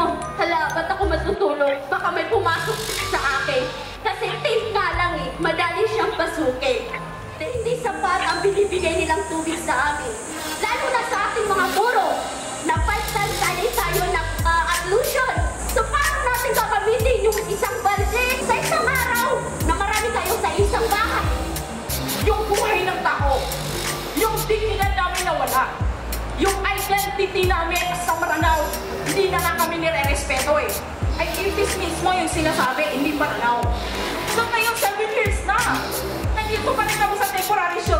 mo, hala, ba't ako matutulog? Baka may pumasok sa akin. Kasi taste nga lang eh, madali siyang pasukin. Hindi sapat ang binibigay nilang tubig sa amin. Lalo na sa ating mga guro, na 5 times tayo ng ablution. So paano natin gagamitin yung isang balde sa isang araw na marami kayo sa isang bahay? Yung buhay ng tao, yung dignidad namin nawala, yung identity namin sa Maranao, hindi na kami nire-respeto eh. Ay imbis mismo yung sinasabi, hindi Maranao. So ngayon 7 years na, nandito pa rin kami sa temporary shelter.